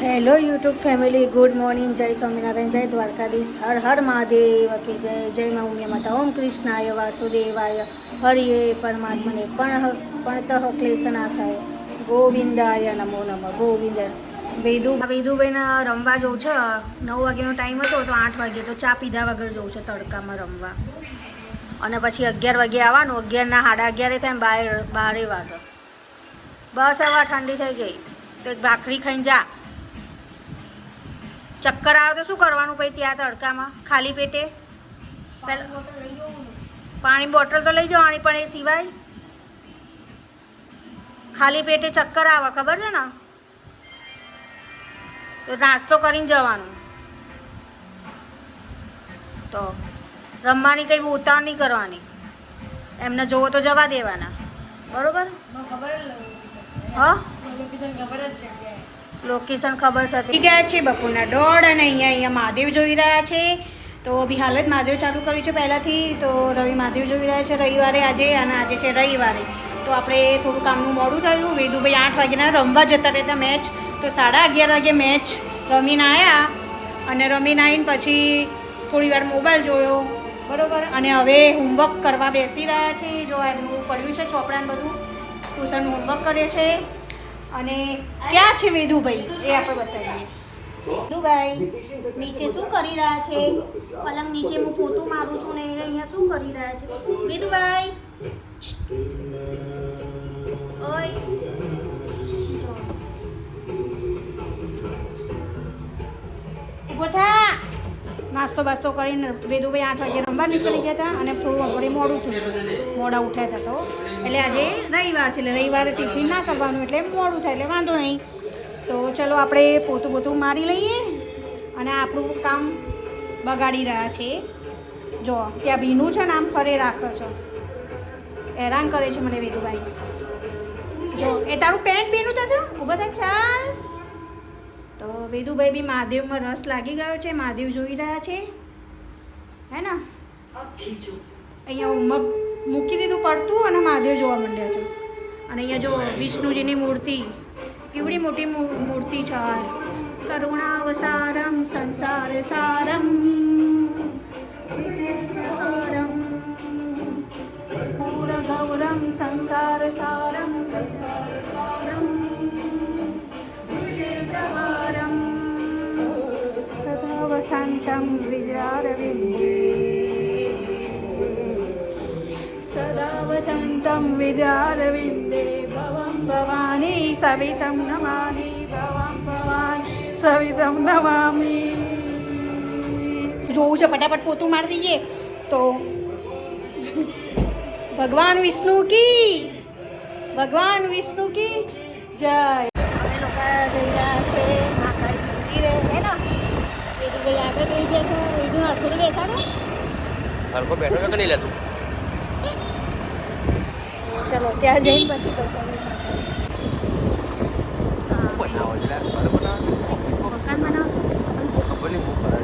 Hello YouTube family, good morning. જય સ્વામિનારાયણ, જય દ્વારકાધીશ, હર હર મહાદેવ કે જય. જય મા ઉમિયા માતા. ઓમ કૃષ્ણાય વાસુદેવાય હરિયે પરમાત્મને પણતઃ ક્લેશનાશાય ગોવિંદાય નમો નમઃ. ગોવિંદ વેદુભાઈને રમવા જવું છે. 9 વાગ્યાનો ટાઈમ હતો તો 8 વાગે તો ચા પીધા વગર જવું છે તડકામાં રમવા. અને પછી 11 વાગે આવવાનું. 11 ના 11:30 થાય ને 12 વાગે. બસ હવે ઠંડી થઈ ગઈ તો એક ભાખરી ખાઈને જા. ચક્કર આવે તો શું કરવાનું પછી ત્યાં તડકામાં ખાલી પેટે? પાણી બોટલ તો લઈ જવાની, પણ એ સિવાય ખાલી પેટે ચક્કર આવે ખબર છે ને, તો નાસ્તો કરીને જવાનું. તો રમવાની કંઈ ઉતાવળ નહીં કરવાની, એમને જોવો તો જવા દેવાના, બરોબર? હા, લોકેશન ખબર છે. ગયા છે બપોરના 1:30 અને અહીંયા મહાદેવ જોઈ રહ્યા છે. તો બી હાલ જ મહાદેવ ચાલુ કર્યું છે પહેલાંથી. તો રવિ મહાદેવ જોઈ રહ્યા છે રવિવારે આજે, અને આજે છે રવિવારે. તો આપણે થોડું કામનું મોડું થયું. વેદુભાઈ 8 વાગ્યાના રમવા જતા રહેતા મેચ, તો 11:30 વાગે મેચ રમીને આવ્યા. અને રમીને આવીને પછી થોડી વાર મોબાઈલ જોયો, બરાબર. અને હવે હોમવર્ક કરવા બેસી રહ્યા છે. જો એમનું પડ્યું છે ચોપડાને બધું, ટ્યુશનનું હોમવર્ક કરે છે. અને ક્યાં છે વેદુભાઈ એ આપણે બતાવીએ. વેદુભાઈ નીચે શું કરી રહ્યા છે? પલંગ નીચે હું પોતું મારું છું ને અહીંયા શું કરી રહ્યા છે વેદુભાઈ? ઓય ઉભો થા. નાસ્તો બાસ્તો કરીને વેદુભાઈ 8 વાગે રમવા નીકળી ગયા હતા. અને થોડું આપણે મોડું થયું, મોડા ઉઠ્યા હતા. તો એટલે આજે રવિવાર છે, એટલે રવિવારે ટિફિન ના કરવાનું, એટલે મોડું થાય, એટલે વાંધો નહીં. તો ચલો આપણે પોતું મારી લઈએ. અને આપણું કામ બગાડી રહ્યા છે. જો ત્યાં ભીનું છે ને, આમ ફરે રાખે છે, હેરાન કરે છે મને વેદુભાઈ. જો એ તારું પેન્ટ ભીનું થશે, ઊભા થાય ચાલ. તો વેદુભાઈ બી મહાદેવમાં રસ લાગી ગયો છે, મહાદેવ જોઈ રહ્યા છે, હે ને? અહીંયા મૂકી દીધું પડતું અને મહાદેવ જોવા માંડ્યા છે. અને અહીંયા જો વિષ્ણુજીની મૂર્તિ, કેવડી મોટી મૂર્તિ છે. કરુણાવસારમ સંસાર સારમ પૂર ગૌરમ સંસાર સારમ શાંતમ વિદ્યારવિંદે સદા વસંતમ વિદ્યારવિંદે ભવમ ભવાની સવિતમ નમામિ ભવમ ભવાની સવિતમ નમામિ. જોવું છે, ફટાફટ પોતું મારી દઈએ. તો ભગવાન વિષ્ણુ કી જય. અમે લોકો જઈ રહ્યા છે મહાકાળી મંદિરે, હે ને? વેદુભાઈ આગળ જઈ ગયા છે. વેદુને અડખો તો બેસાડો. હરકો બેઠો કે નહીં લેતું? ચલો ત્યાં જઈને પછી કરતા મકાન બનાવશું. ખબર નહીં શું કરે.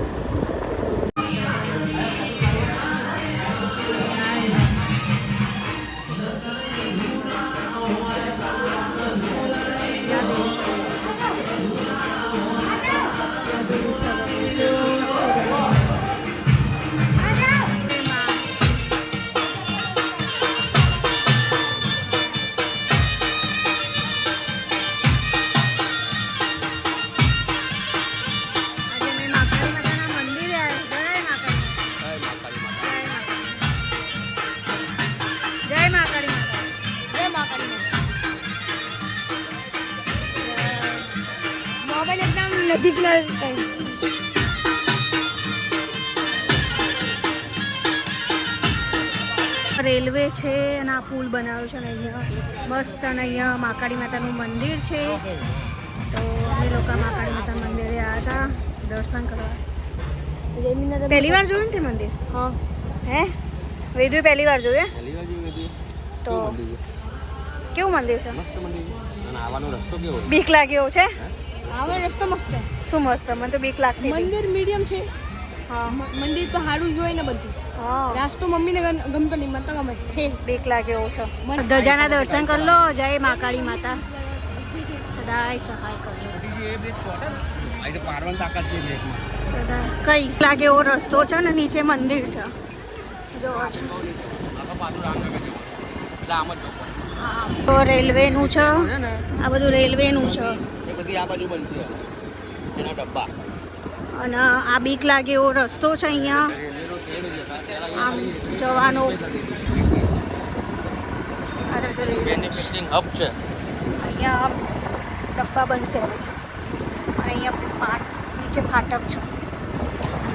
રેલવે છે અને આ પુલ બનાવ્યો છે. અને અહીંયા મસ્ત, અને અહીંયા મહાકાળી માતાનું મંદિર છે. તો અમે લોકો મહાકાળી માતાના મંદિરે આવ્યા હતા દર્શન કરવા. પહેલી વાર જોયું ને તે મંદિર? હા. હે વેદુ પહેલી વાર જોયું? તો કેવું મંદિર છે? બીક લાગ્યો છે? રસ્તો મસ્ત. શું મસ્ત? મને તો બીક લાગતી. મંદિર મીડિયમ છે. હા, મંદિર તો સારું જોઈ ને બધું. હા, રાસ્તો મમ્મીને ગમતો નહીં, મને તો ગમે. બીક લાગે એવું છે. ધજાના દર્શન કરી લો. જય મહાકાળી માતા, સદાય સહાય કરજો. એ બ્રિજ ચોટે ને અહીં તો પાડવાની તાકાત છે બ્રેકમાં. કઈ લાગે એવો રસ્તો છે ને નીચે મંદિર છે જોવો છો. આખા પાછું રામનગર જવાનું એટલે આમ જ જવું પડે. તો રેલવેનું છે ને આ બધું રેલવેનું છે એ બધી આ બાજુ બનશે એના ડબ્બા. અને આ બીક લાગે એવો રસ્તો છે અહીંયા રેલવેનો છેડ છે ત્યાં આમ જવાનો. મેન્યુફેક્ચરિંગ હબ છે. અહીંયા ડબ્બા બનશે હવે. અને અહીંયા નીચે ફાટક છે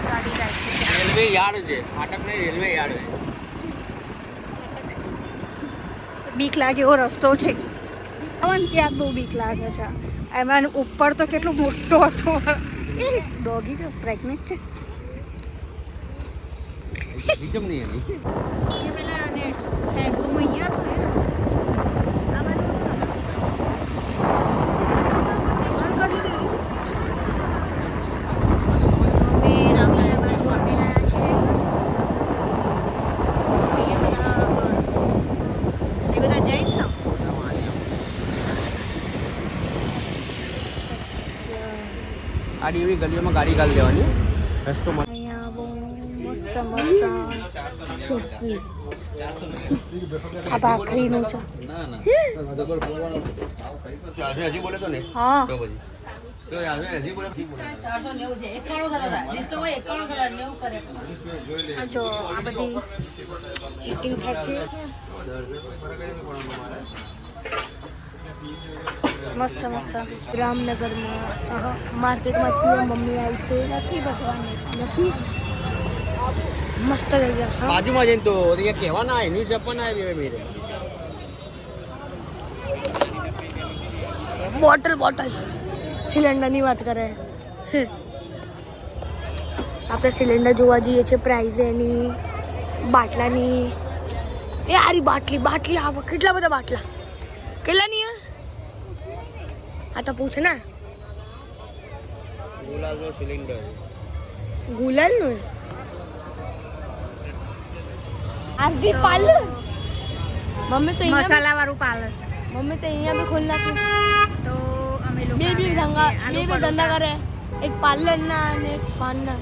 ગાડી જાય છે. રેલવે યાર્ડ છે, ફાટક નહીં રેલવે યાર્ડ છે. બીક લાગે એવો રસ્તો છે પણ ત્યાં બહુ બીક લાગે છે. એમાં ઉપર તો કેટલો મોટો હતો. એ ડોગી છે પ્રેગ્નેન્ટ છે. બીજમ નહીં એની. એ પેલા હેન્ડલૂમ અહીંયા હતું ને આ બાજુ અમે રામનગર બાજુ આવી રહ્યા છે. અહીંયા બધા એ બધા જૈન છે. આડી એવી ગલીઓમાં ગાડી ગાળી દેવાની રસ્તો માં. અહીંયા બહુ મસ્ત મસ્ત આ ભાખરીનું છે. હજી બોલે તો નહીં. હા તો પછી તો હજી બોલે હજી બોલે. 490 છે 91 થતા ડિસ્કાઉન્ટ 91 થતા 90 કરે. આ જો આ બધી ચીટિંગ થાય છે. મસ્ત મસ્ત રામનગરમાં માર્કેટમાં છીએ. મમ્મી આવી છે નથી ભગવાની નથી મસ્ત જગ્યા છે. બાજુમાં જઈને તો અહીંયા કહેવાના આવે ન્યૂઝ આપવાના આવે મેરે. બોટલ સિલિન્ડરની વાત કરે. આપણે સિલિન્ડર જોવા જઈએ છીએ પ્રાઇસ એની બાટલાની. એ આરી બાટલી આવા કેટલા બધા બાટલા કેટલાની આ તો પૂછ ને. ગુલાબનો સિલિન્ડર ગુલાલનું આરતી પાર્લર. મમ્મી તો મસાલા વાળું પાર્લર છે. મમ્મી તો અહીંયા બી ખોલ નાખ્યું. તો અમે લોકો બે ધંધા કરે, એક પાર્લરના અને એક પાનના.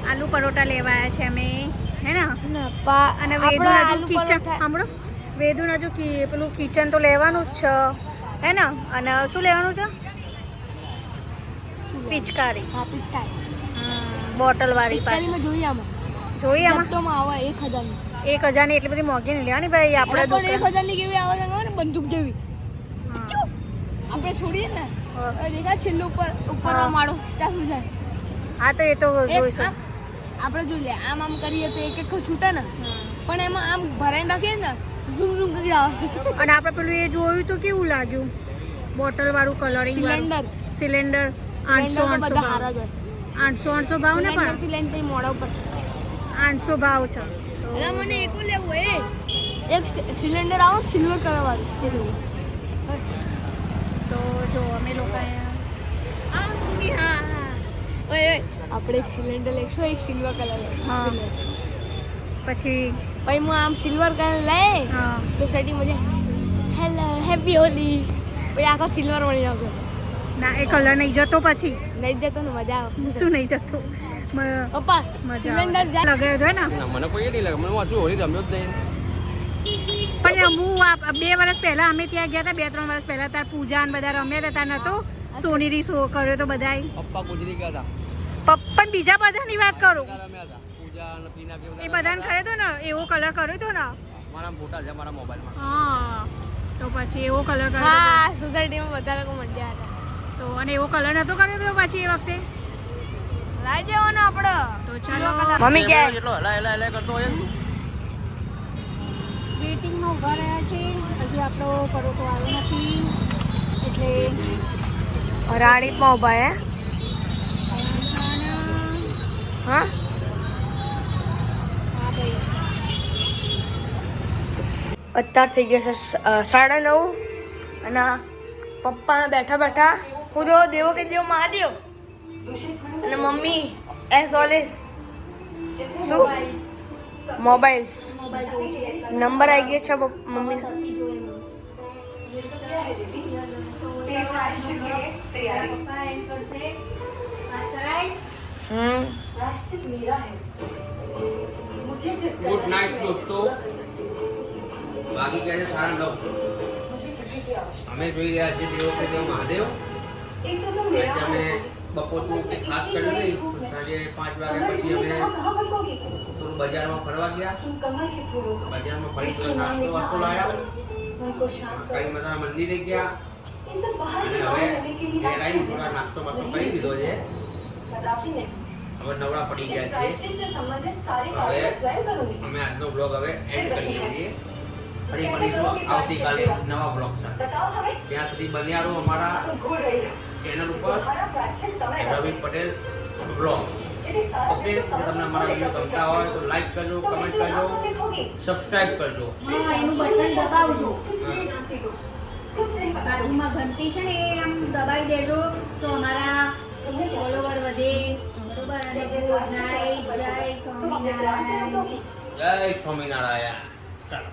આલુ પરોઠા લેવાયા છે અમે હે ને. અને આપણે વેદું હજુ આલુ કિચન પરોઠા- સાંભળો વેદું હજુ પેલું કિચન તો લેવાનું જ છે હે ને. અને શું લેવાનું છે? પિચકારી હા પિચકારી. બોટલ વાળી પિચકારીમાં જોઈએ આમાં જોઈએ આમાં જપ્તોમાં આવે 1000ની. 1000 ની એટલી બધી મોંઘી નહીં લેવાની ભાઈ આપણે પણ 1000ની કેવી આવે છે ખબર ને? બંદૂક જેવી. આપણે છોડીએ ને દેખા છેલ્લે ઉપર માળો ત્યાં સુધી જાય. હા તો એ તો જોઈશું. આપણે જોઈ લે આમ કરીએ તો એક છૂટે ને, પણ એમાં આમ ભરાઈને રાખીએ ને ઝૂમ ઝૂમ કરી આવે. અને આપણે પેલું એ જોયું તો કેવું લાગ્યું બોટલ વાળું કલરિંગ સિલિન્ડર 800 બધા હારા જ હોય. 800 ભાવ ને પણ સિલિન્ડરથી લઈને પછી મોઢા ઉપર 800 ભાવ છે. એટલે મને એકું લેવું એક સિલિન્ડર આવો સિલ્વર કલર વાળું તે લેવું. તો જો અમે લોકો આપણે એક સિલિન્ડર લઈશું, એક સિલ્વર કલર હા. પછી પછી હું આમ સિલ્વર કલર લઈ હા સોસાયટીમાં જાય હેલો હેપી હોલી પછી આખો સિલ્વર મળી આવશે. ના એ કલર નહીં જતો પછી નહીં જતો ને મજા આવે. શું નહીં જતું પપ્પા મજા સિલિન્ડર આવે. જાય લગાવ્યો હતો ને ના મને કોઈ નહીં લાગે. મને વાંચું હોળી રમ્યો જ નહીં. પણ હું 2 વર્ષ પહેલા અમે ત્યાં ગયા હતા 2-3 વર્ષ પહેલા તાર પૂજા ને બધા રમ્યા હતા તાર નતો સોનીરી શો કર્યો તો બધાય પપ્પા ગુજરી ગયા હતા. પણ બીજા બધાની વાત કરું બધા રમ્યા હતા. પૂજા અને પીના કે એ બધાને કર્યો હતો ને એવો કલર કર્યો હતો ને. મારા ફોટા છે મારા મોબાઈલમાં. હા તો પછી એવો કલર કર્યો હતો. હા સોસાયટીમાં બધા લોકો મજા હતા. તો અને એવો કલર નતો કર્યો તો પછી એ વખતે લાવી દેવાનો આપણો. તો ચાલો મમ્મી કે જેટલો હલાય કરતો હોય ને તું. વેટિંગમાં ઊભા રહ્યા છે હજી આપણો પરોઠો આવ્યો નથી એટલે રાણીપમાં ઉભા હે. હા હા ભાઈ અત્યાર થઈ ગયા છે 9:30 અને પપ્પા બેઠા બેઠા હું જો દેવો કે દેવો મહાદેવ અને મમ્મી એઝ ઓલવેઝ શું મોબાઈલ્સ નંબર આવી ગયા છે મમ્મી. પપ્પા એમ કરશે વાત કરાય. ગુડ નાઇટ દોસ્તો. વાગી ગયા છે 9:30. અમે જોઈ રહ્યા છીએ દેવો કે દેવ મહાદેવ. આજે અમે બપોરનું કંઈ ખાસ કર્યું નહીં. સાંજે 5 વાગ્યા પછી અમે થોડું બજારમાં ફરવા ગયા. બજારમાં ફરી થોડો નાસ્તો વાસ્તો લાવ્યા. કઈ બધા મંદિરે ગયા અને હવે ઘેર આવીને થોડા નાસ્તો વાસ્તો કરી દીધો છે. હવે નવરા પડી ગયા છે. હવે અમે આજનો બ્લોગ હવે એન્ડ કરીએ છીએ. ફરી મળીશું આવતીકાલે નવા બ્લોગ સાથે. ત્યાં સુધી બન્યા રહો અમારા ચેનલ ઉપર રવિ પટેલ બ્લોગ. ઓકે, જો તમને અમારા વિડીયો ગમતા હોય તો લાઈક કરજો, કમેન્ટ કરજો, સબસ્ક્રાઇબ કરજો. હા, એનું બટન દબાવજો. બાજુમાં ઘંટી છે ને એ આમ દબાઈ દેજો તો અમારા ફોલોવર વધે. બરોબર. અને ગુડ નાઇટ. જય સ્વામિનારાયણ. જય સ્વામિનારાયણ. ચાલો.